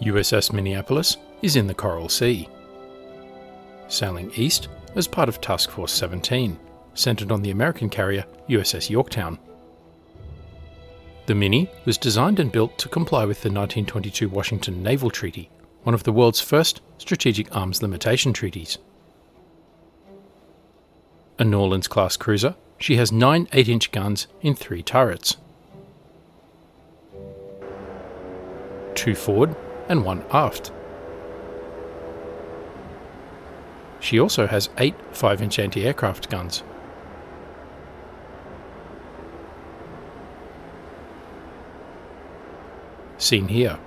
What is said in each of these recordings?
USS Minneapolis is in the Coral Sea. Sailing east as part of Task Force 17, centered on the American carrier USS Yorktown. The Mini was designed and built to comply with the 1922 Washington Naval Treaty, one of the world's first strategic arms limitation treaties. A New Orleans-class cruiser, she has 9 8-inch guns in 3 turrets. 2 forward and 1 aft. She also has 8 5-inch anti-aircraft guns. Seen here.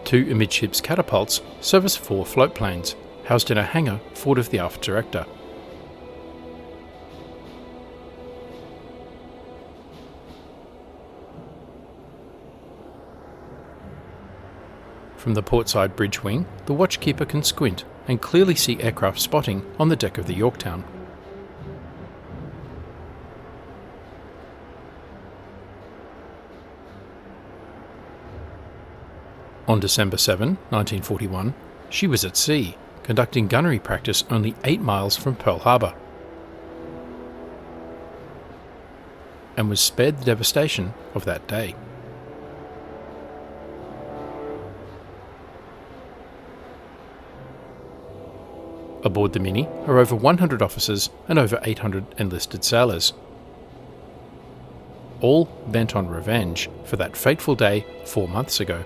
Two amidships catapults service 4 float planes, housed in a hangar forward of the aft director. From the portside bridge wing, the watchkeeper can squint and clearly see aircraft spotting on the deck of the Yorktown. On December 7, 1941, she was at sea, conducting gunnery practice only 8 miles from Pearl Harbor, and was spared the devastation of that day. Aboard the Mini are over 100 officers and over 800 enlisted sailors, all bent on revenge for that fateful day 4 months ago.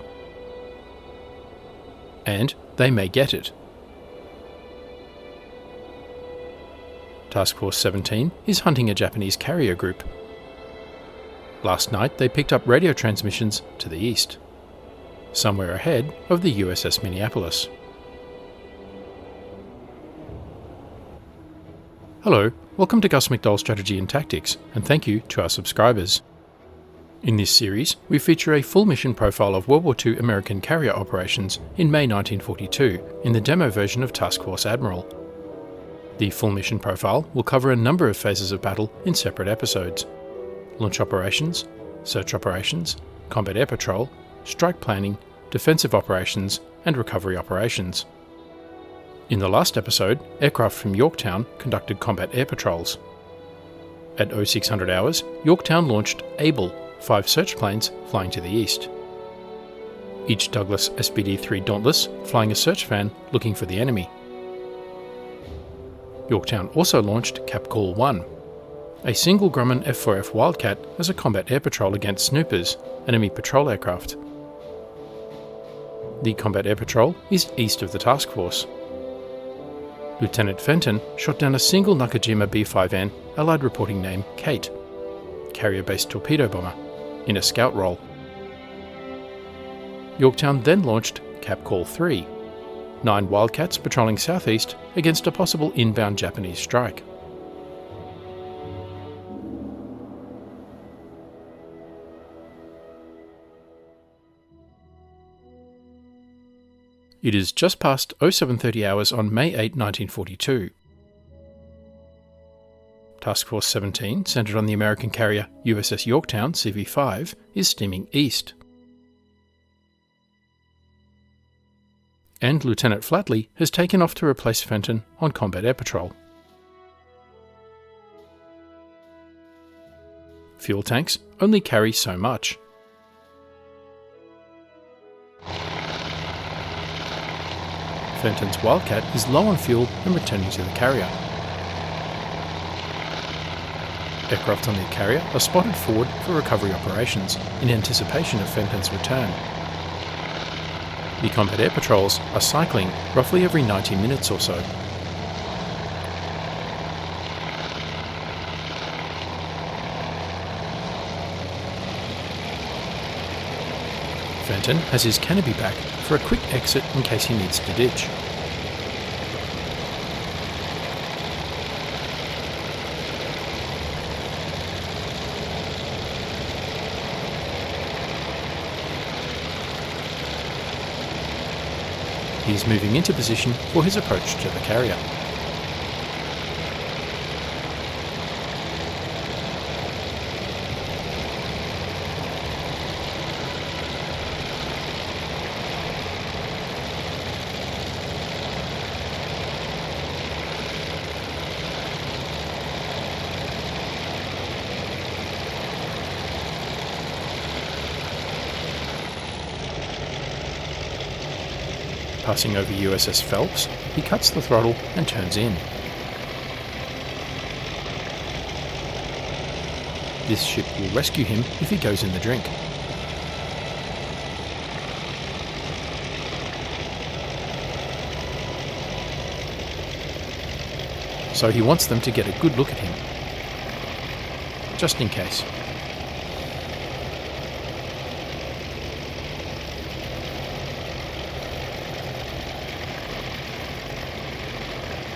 And they may get it. Task Force 17 is hunting a Japanese carrier group. Last night they picked up radio transmissions to the east, somewhere ahead of the USS Minneapolis. Hello, welcome to Gus McDowell Strategy and Tactics, and thank you to our subscribers. In this series, we feature a full mission profile of WW2 American carrier operations in May 1942 in the demo version of Task Force Admiral. The full mission profile will cover a number of phases of battle in separate episodes: launch operations, search operations, combat air patrol, strike planning, defensive operations, and recovery operations. In the last episode, aircraft from Yorktown conducted combat air patrols. At 0600 hours, Yorktown launched Able, 5 search planes flying to the east. Each Douglas SBD-3 Dauntless flying a search fan looking for the enemy. Yorktown also launched Cap Call 1, a single Grumman F-4F Wildcat as a combat air patrol against Snoopers, enemy patrol aircraft. The combat air patrol is east of the task force. Lieutenant Fenton shot down a single Nakajima B-5N Allied reporting name Kate, carrier-based torpedo bomber, in a scout role. Yorktown then launched Cap Call 3, 9 Wildcats patrolling southeast against a possible inbound Japanese strike. It is just past 0730 hours on May 8, 1942. Task Force 17, centered on the American carrier USS Yorktown CV-5, is steaming east. And Lieutenant Flatley has taken off to replace Fenton on combat air patrol. Fuel tanks only carry so much. Fenton's Wildcat is low on fuel and returning to the carrier. Aircraft on the carrier are spotted forward for recovery operations in anticipation of Fenton's return. The combat air patrols are cycling roughly every 90 minutes or so. Fenton has his canopy back for a quick exit in case he needs to ditch. He is moving into position for his approach to the carrier. Passing over USS Phelps, he cuts the throttle and turns in. This ship will rescue him if he goes in the drink. So he wants them to get a good look at him, just in case.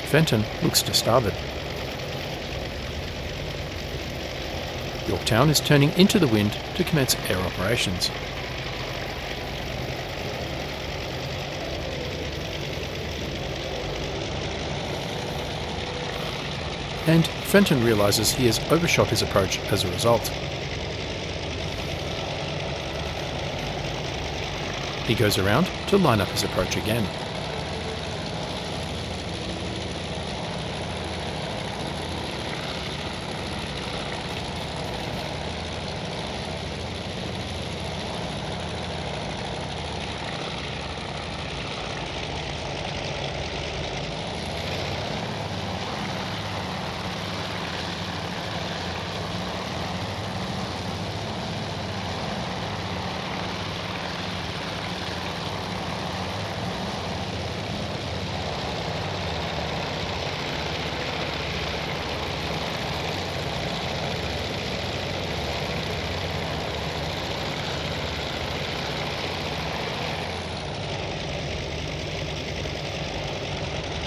Fenton looks to starboard. Yorktown is turning into the wind to commence air operations. And Fenton realises he has overshot his approach as a result. He goes around to line up his approach again.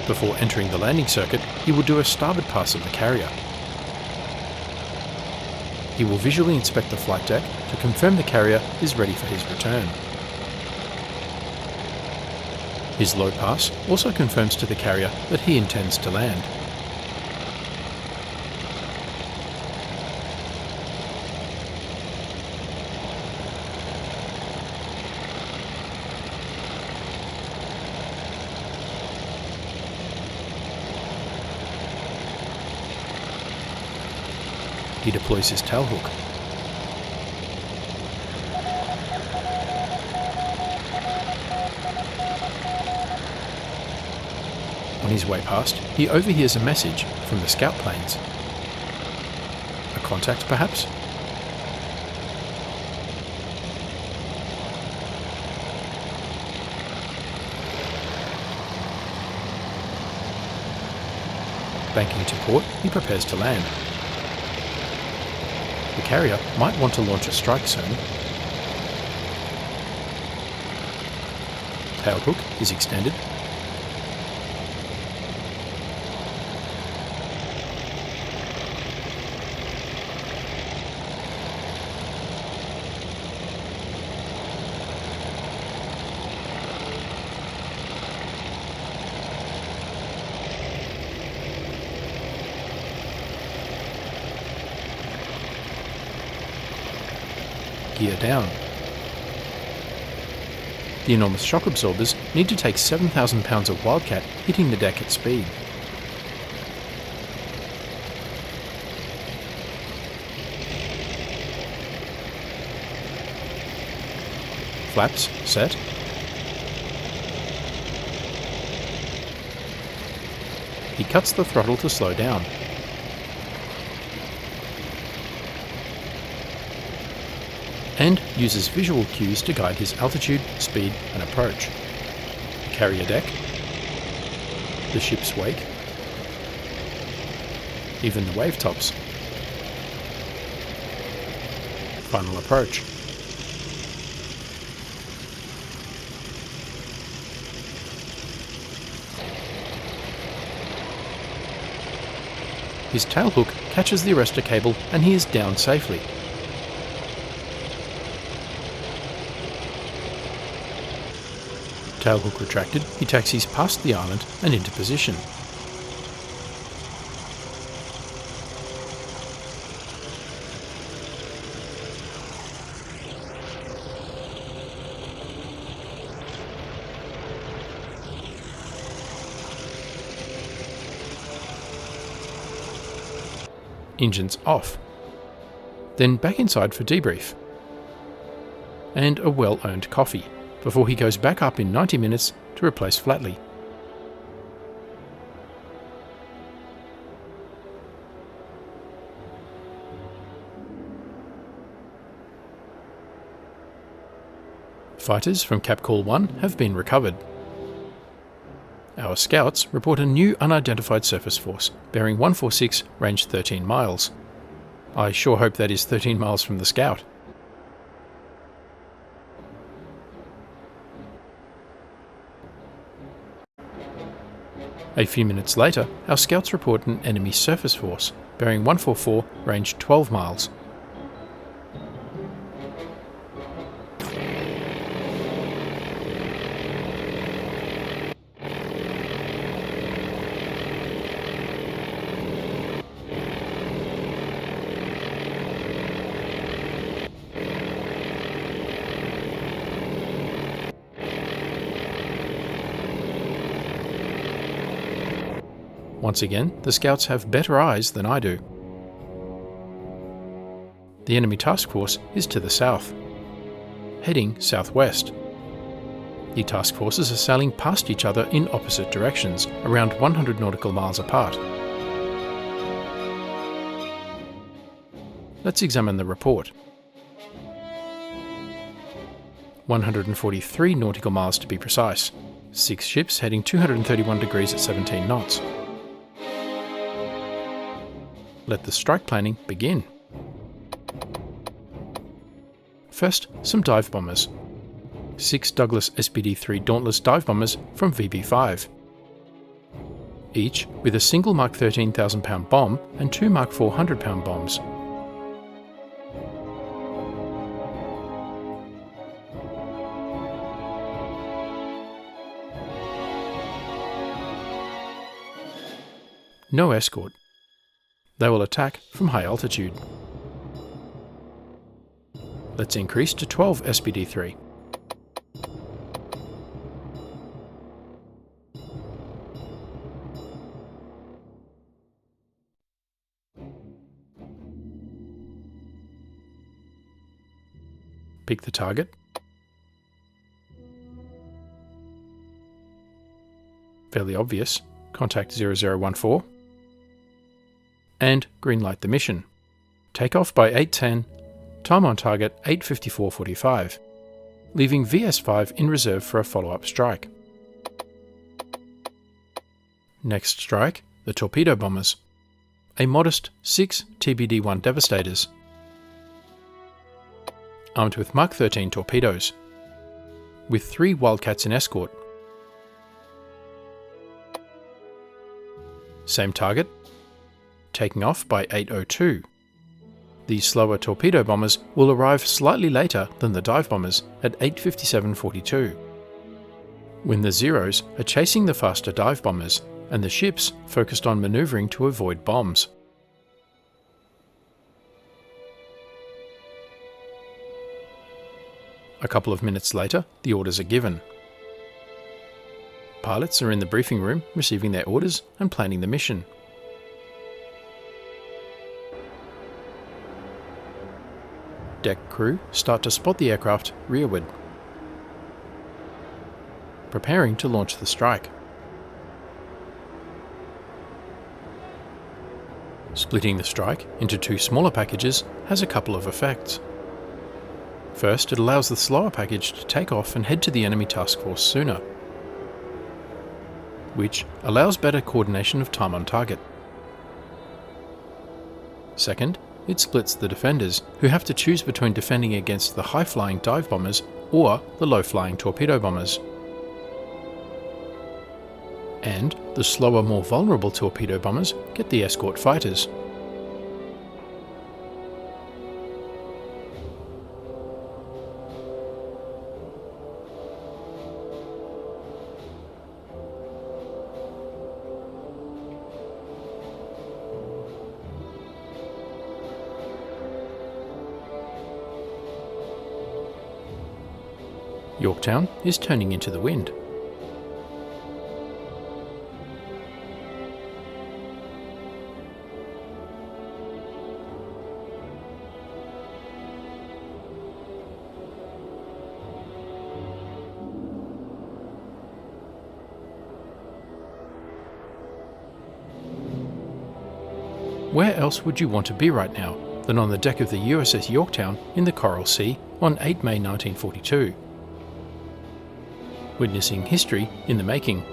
Before entering the landing circuit, he will do a starboard pass of the carrier. He will visually inspect the flight deck to confirm the carrier is ready for his return. His low pass also confirms to the carrier that he intends to land. He deploys his tailhook. On his way past, he overhears a message from the scout planes. A contact, perhaps? Banking to port, he prepares to land. The carrier might want to launch a strike soon. Tailhook is extended. Gear down. The enormous shock absorbers need to take 7,000 pounds of Wildcat hitting the deck at speed. Flaps set. He cuts the throttle to slow down. And uses visual cues to guide his altitude, speed and approach. The carrier deck, the ship's wake, even the wave tops. Final approach. His tailhook catches the arrestor cable and he is down safely. Tailhook retracted, he taxis past the island and into position. Engines off. Then back inside for debrief. And a well-earned coffee, before he goes back up in 90 minutes to replace Flatley. Fighters from Cap Call 1 have been recovered. Our scouts report a new unidentified surface force, bearing 146, range 13 miles. I sure hope that is 13 miles from the scout. A few minutes later, our scouts report an enemy surface force, bearing 144, range 12 miles. Once again, the scouts have better eyes than I do. The enemy task force is to the south, heading southwest. The task forces are sailing past each other in opposite directions, around 100 nautical miles apart. Let's examine the report. 143 nautical miles to be precise. 6 ships heading 231 degrees at 17 knots. Let the strike planning begin. First, some dive bombers. 6 Douglas SPD-3 Dauntless dive bombers from VB5. Each with a single Mark 13 1,000-pound bomb and 2 Mark 4 100-pound bombs. No escort. They will attack from high altitude. Let's increase to 12 SPD-3. Pick the target. Fairly obvious. Contact 0014. And greenlight the mission. Take off by 8:10, time on target 8:54:45, leaving VS5 in reserve for a follow-up strike. Next strike, the torpedo bombers. A modest 6 TBD-1 Devastators, armed with Mark 13 torpedoes, with 3 Wildcats in escort. Same target, taking off by 8:02. These slower torpedo bombers will arrive slightly later than the dive bombers at 8:57:42, when the Zeros are chasing the faster dive bombers and the ships focused on manoeuvring to avoid bombs. A couple of minutes later, the orders are given. Pilots are in the briefing room receiving their orders and planning the mission. Deck crew start to spot the aircraft rearward, preparing to launch the strike. Splitting the strike into 2 smaller packages has a couple of effects. First, it allows the slower package to take off and head to the enemy task force sooner, which allows better coordination of time on target. Second, it splits the defenders, who have to choose between defending against the high-flying dive bombers or the low-flying torpedo bombers. And the slower, more vulnerable torpedo bombers get the escort fighters. Yorktown is turning into the wind. Where else would you want to be right now than on the deck of the USS Yorktown in the Coral Sea on 8 May 1942? Witnessing history in the making.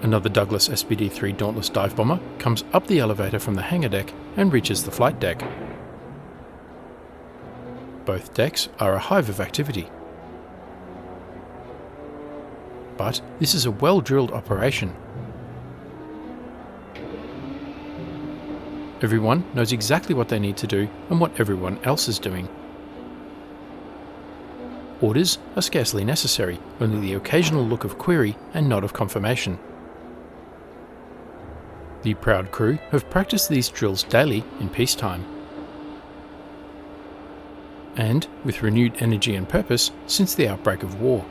Another Douglas SBD-3 Dauntless dive bomber comes up the elevator from the hangar deck and reaches the flight deck. Both decks are a hive of activity. But this is a well-drilled operation. Everyone knows exactly what they need to do and what everyone else is doing. Orders are scarcely necessary, only the occasional look of query and nod of confirmation. The proud crew have practiced these drills daily in peacetime, and with renewed energy and purpose since the outbreak of war.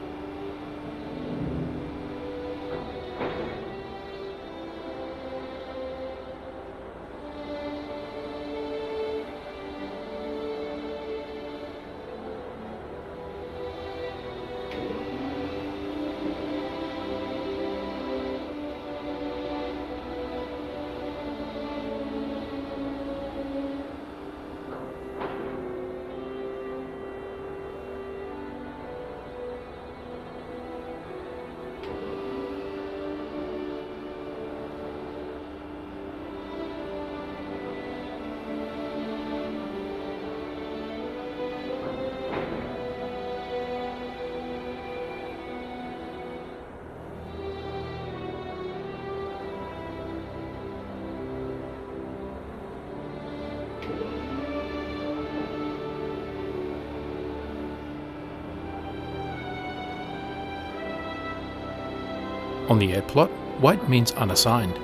On the air plot, white means unassigned.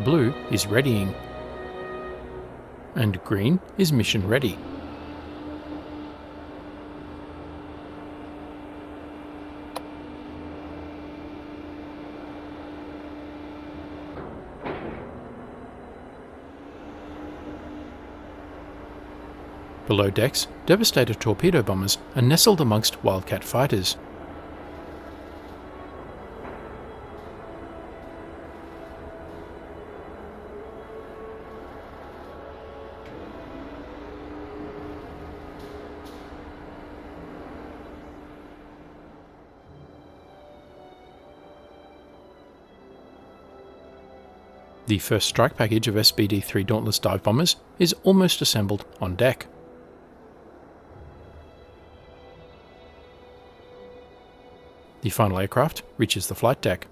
Blue is readying. And green is mission ready. Below decks, Devastator torpedo bombers are nestled amongst Wildcat fighters. The first strike package of SBD-3 Dauntless dive bombers is almost assembled on deck. The final aircraft reaches the flight deck.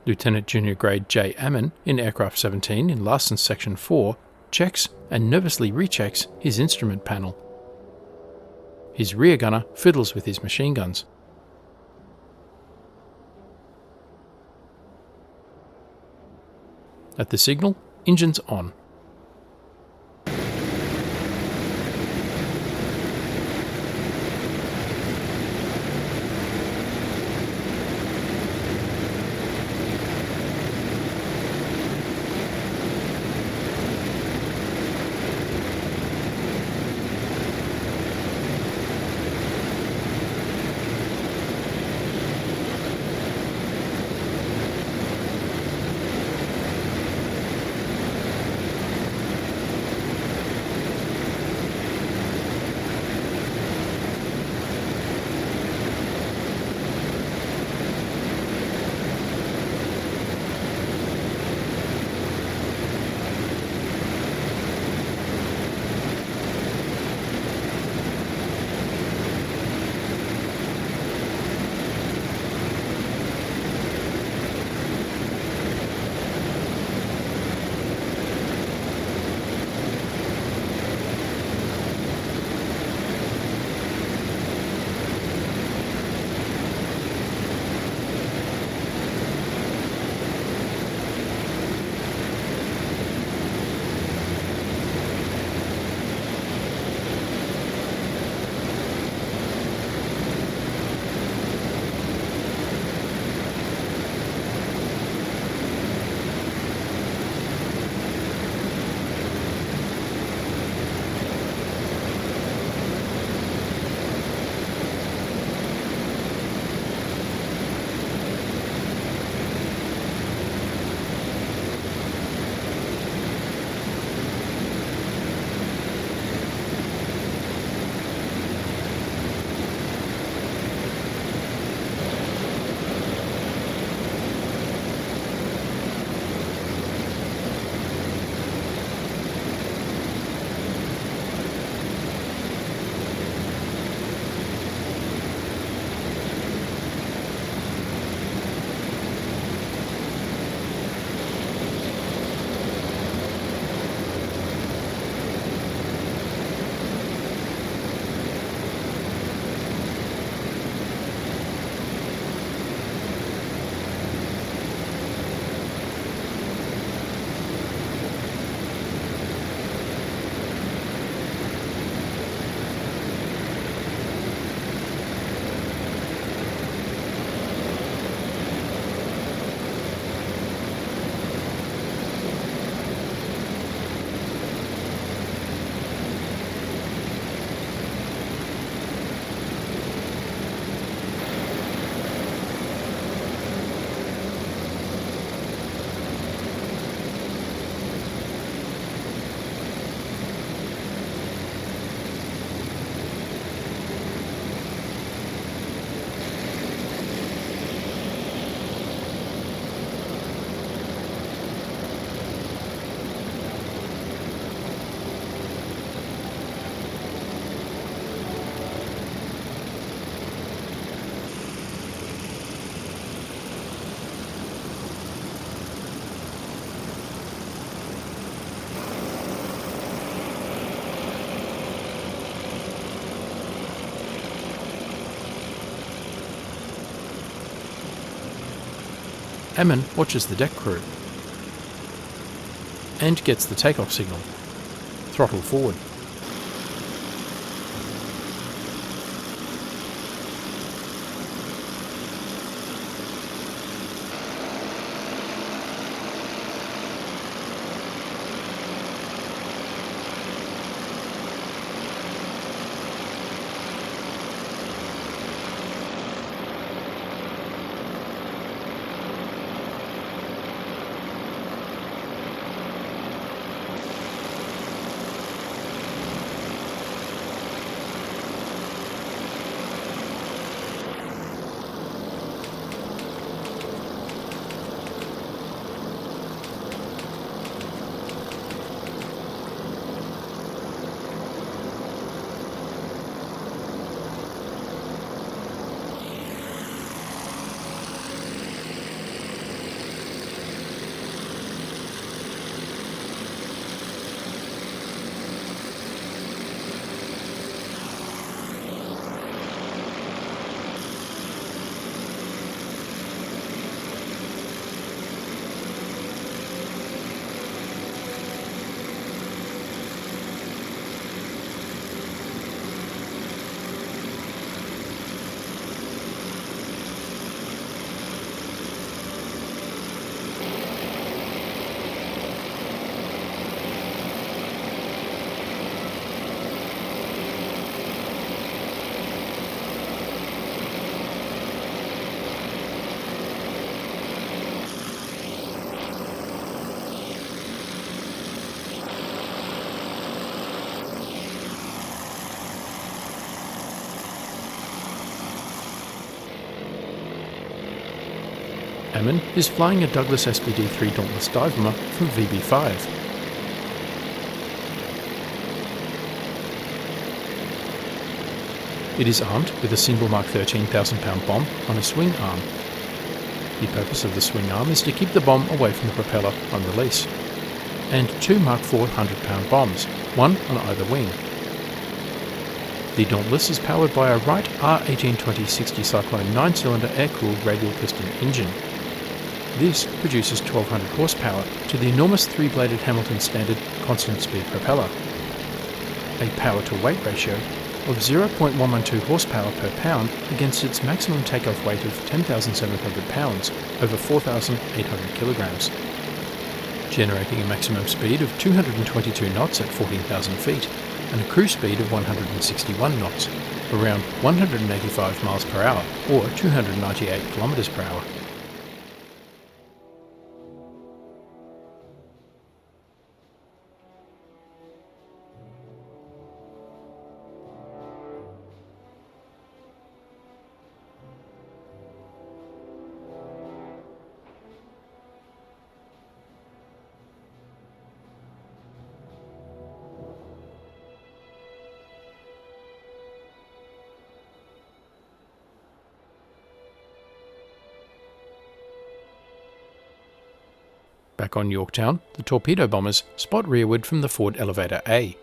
Lieutenant Junior Grade J. Ammon in Aircraft 17 in Larson's Section 4 checks and nervously rechecks his instrument panel. His rear gunner fiddles with his machine guns. At the signal, engines on. Ammon watches the deck crew and gets the takeoff signal. Throttle forward. Ammon is flying a Douglas SPD-3 Dauntless dive bomber from VB5. It is armed with a single Mark 13 1,000-pound bomb on a swing arm. The purpose of the swing arm is to keep the bomb away from the propeller on release, and two Mark 4 100-pound bombs, one on either wing. The Dauntless is powered by a Wright R1820-60 Cyclone 9-cylinder air-cooled radial piston engine. This produces 1,200 horsepower to the enormous 3-bladed Hamilton Standard constant speed propeller. A power-to-weight ratio of 0.112 horsepower per pound against its maximum takeoff weight of 10,700 pounds over 4,800 kilograms, generating a maximum speed of 222 knots at 14,000 feet and a cruise speed of 161 knots, around 185 miles per hour or 298 kilometers per hour. Back on Yorktown, the torpedo bombers spot rearward from the forward elevator A.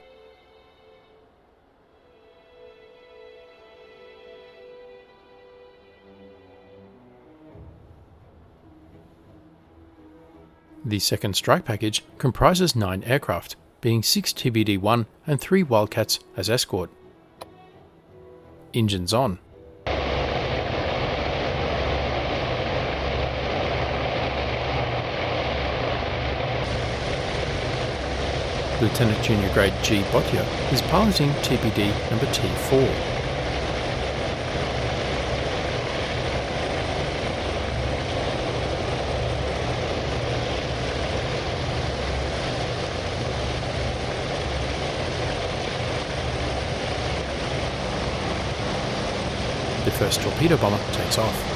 The second strike package comprises 9 aircraft, being 6 TBD-1 and 3 Wildcats as escort. Engines on. Lieutenant Junior Grade G. Bottia is piloting TPD number T4. The first torpedo bomber takes off.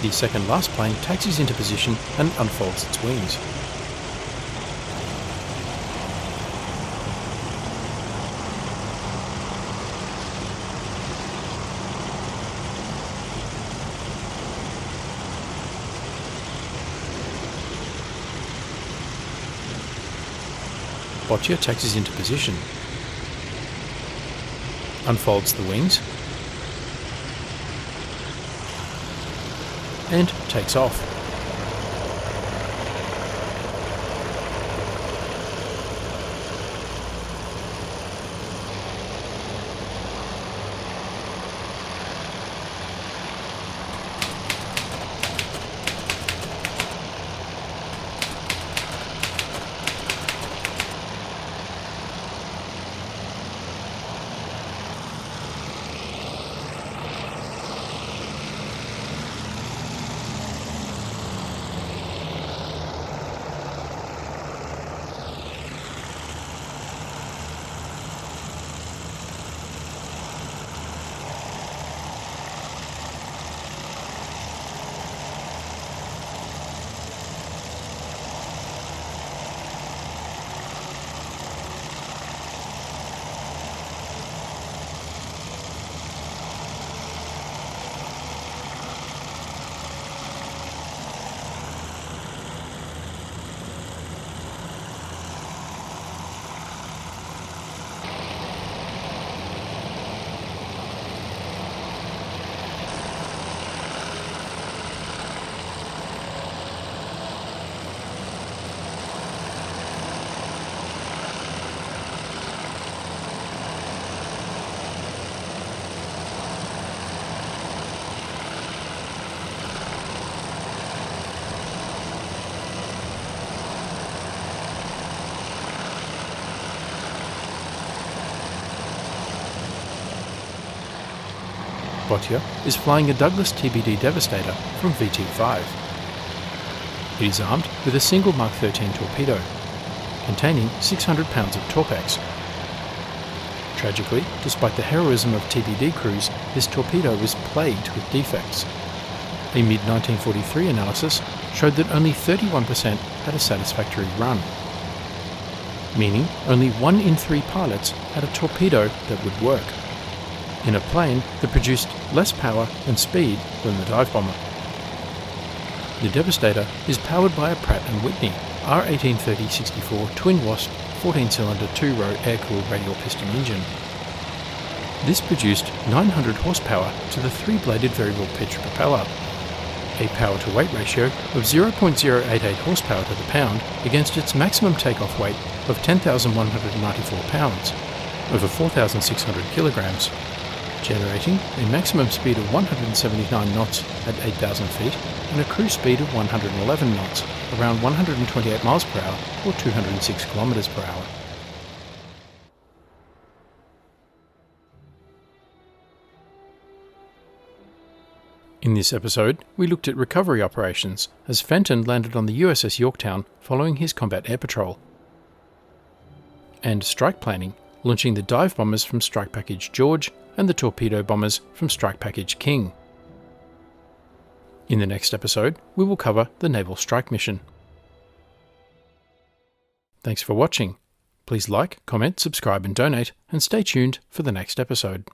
The second last plane taxis into position and unfolds its wings. Boccia taxis into position, unfolds the wings, and takes off. Boccia is flying a Douglas TBD Devastator from VT5. It is armed with a single Mark 13 torpedo, containing 600 pounds of Torpex. Tragically, despite the heroism of TBD crews, this torpedo was plagued with defects. A mid-1943 analysis showed that only 31% had a satisfactory run, meaning only 1 in 3 pilots had a torpedo that would work, in a plane that produced less power and speed than the dive bomber. The Devastator is powered by a Pratt & Whitney R1830-64 twin-wasp 14-cylinder 2-row air-cooled radial piston engine. This produced 900 horsepower to the 3-bladed variable pitch propeller, a power-to-weight ratio of 0.088 horsepower to the pound against its maximum takeoff weight of 10,194 pounds, over 4,600 kilograms, generating a maximum speed of 179 knots at 8,000 feet and a cruise speed of 111 knots, around 128 miles per hour or 206 kilometers per hour. In this episode, we looked at recovery operations as Fenton landed on the USS Yorktown following his combat air patrol, and strike planning, launching the dive bombers from Strike Package George and the torpedo bombers from Strike Package King. In the next episode, we will cover the Naval Strike Mission. Thanks for watching. Please like, comment, subscribe and donate, and stay tuned for the next episode.